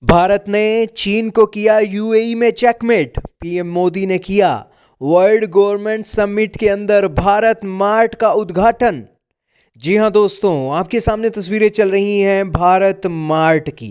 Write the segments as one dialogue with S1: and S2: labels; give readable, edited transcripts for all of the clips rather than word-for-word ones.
S1: भारत ने चीन को किया यूएई में चेकमेट। पीएम मोदी ने किया वर्ल्ड गवर्नमेंट समिट के अंदर भारत मार्ट का उद्घाटन। जी हां दोस्तों, आपके सामने तस्वीरें चल रही हैं भारत मार्ट की।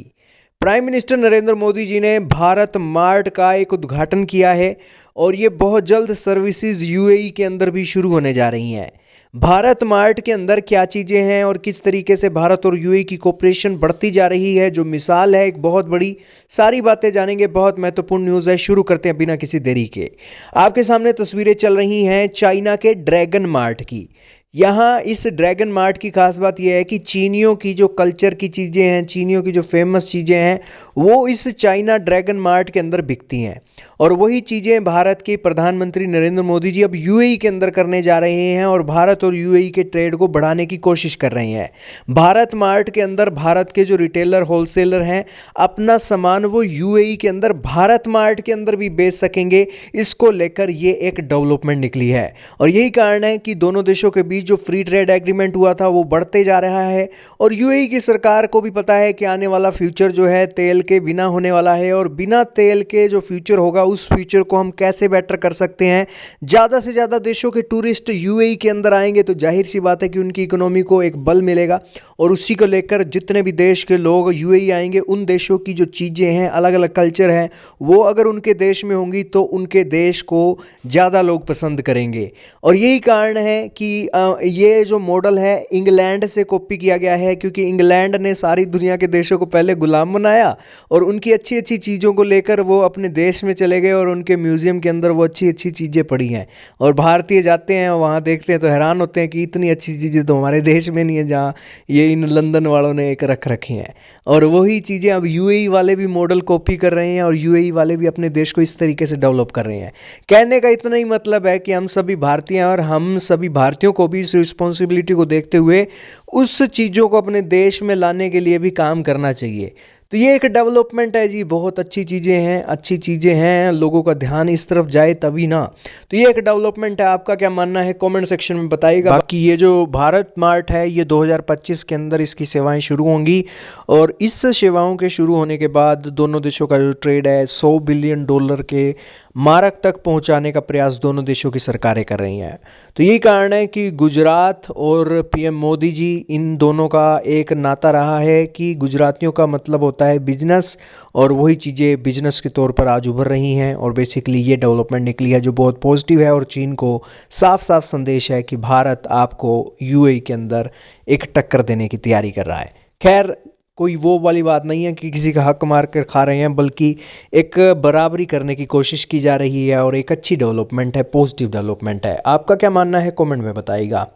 S1: प्राइम मिनिस्टर नरेंद्र मोदी जी ने भारत मार्ट का एक उद्घाटन किया है और ये बहुत जल्द सर्विसेज यूएई के अंदर भी शुरू होने जा रही हैं। भारत मार्ट के अंदर क्या चीज़ें हैं और किस तरीके से भारत और यूएई की कोऑपरेशन बढ़ती जा रही है, जो मिसाल है एक बहुत बड़ी, सारी बातें जानेंगे। बहुत महत्वपूर्ण न्यूज़ है, शुरू करते हैं बिना किसी देरी के। आपके सामने तस्वीरें चल रही हैं चाइना के ड्रैगन मार्ट की। यहाँ इस ड्रैगन मार्ट की खास बात यह है कि चीनियों की जो कल्चर की चीज़ें हैं, चीनियों की जो फेमस चीज़ें हैं, वो इस चाइना ड्रैगन मार्ट के अंदर बिकती हैं। और वही चीज़ें भारत के प्रधानमंत्री नरेंद्र मोदी जी अब यूएई के अंदर करने जा रहे हैं और भारत और यूएई के ट्रेड को बढ़ाने की कोशिश कर रहे हैं। भारत मार्ट के अंदर भारत के जो रिटेलर होलसेलर हैं, अपना सामान वो यूएई के अंदर भारत मार्ट के अंदर भी बेच सकेंगे। इसको लेकर ये एक डेवलपमेंट निकली है और यही कारण है कि दोनों देशों के बीच जो फ्री ट्रेड एग्रीमेंट हुआ था वो बढ़ते जा रहा है। और यूएई की सरकार को भी पता है कि आने वाला फ्यूचर जो है तेल के बिना होने वाला है और बिना तेल के जो फ्यूचर होगा उस फ्यूचर को हम कैसे बेटर कर सकते हैं। ज़्यादा से ज़्यादा देशों के टूरिस्ट यूएई के अंदर आएंगे तो जाहिर सी बात है कि उनकी इकोनॉमी को एक बल मिलेगा और उसी को लेकर जितने भी देश के लोग यूएई आएंगे, उन देशों की जो चीज़ें हैं, अलग अलग कल्चर हैं, वो अगर उनके देश में होंगी तो उनके देश को ज़्यादा लोग पसंद करेंगे। और यही कारण है कि ये जो मॉडल है इंग्लैंड से कॉपी किया गया है, क्योंकि इंग्लैंड ने सारी दुनिया के देशों को पहले गुलाम बनाया और उनकी अच्छी अच्छी चीज़ों को लेकर वो अपने देश में चले गए और उनके म्यूज़ियम के अंदर वो अच्छी अच्छी चीज़ें पड़ी हैं। और भारतीय जाते हैं वहाँ देखते हैं तो हैरान होते हैं कि इतनी अच्छी चीज़ें तो हमारे देश में नहीं है जहाँ ये इन लंदन वालों ने एक रख रखी हैं। और वही चीज़ें अब यूएई वाले भी मॉडल कॉपी कर रहे हैं और यूएई वाले भी अपने देश को इस तरीके से डेवलप कर रहे हैं। कहने का इतना ही मतलब है कि हम सभी भारतीय हैं और हम सभी भारतीयों को भी इस रिस्पॉन्सिबिलिटी को देखते हुए उस चीज़ों को अपने देश में लाने के लिए भी काम करना चाहिए। तो ये एक डेवलपमेंट है जी, बहुत अच्छी चीज़ें हैं, लोगों का ध्यान इस तरफ जाए तभी ना। तो ये एक डेवलपमेंट है। आपका क्या मानना है कमेंट सेक्शन में बताइएगा। बाकी ये जो भारत मार्ट है ये 2025 के अंदर इसकी सेवाएं शुरू होंगी और इस सेवाओं के शुरू होने के बाद दोनों देशों का जो ट्रेड है $100 बिलियन के मार्क तक पहुंचाने का प्रयास दोनों देशों की सरकारें कर रही हैं। तो यही कारण है कि गुजरात और पीएम मोदी जी, इन दोनों का एक नाता रहा है कि गुजरातियों का मतलब होता है बिजनेस और वही चीज़ें बिजनेस के तौर पर आज उभर रही हैं और बेसिकली ये डेवलपमेंट निकली है जो बहुत पॉजिटिव है। और चीन को साफ साफ संदेश है कि भारत आपको यूएई के अंदर एक टक्कर देने की तैयारी कर रहा है। खैर, कोई वो वाली बात नहीं है कि किसी का हक मार कर खा रहे हैं, बल्कि एक बराबरी करने की कोशिश की जा रही है और एक अच्छी डेवलपमेंट है, पॉजिटिव डेवलपमेंट है। आपका क्या मानना है कमेंट में बताइएगा।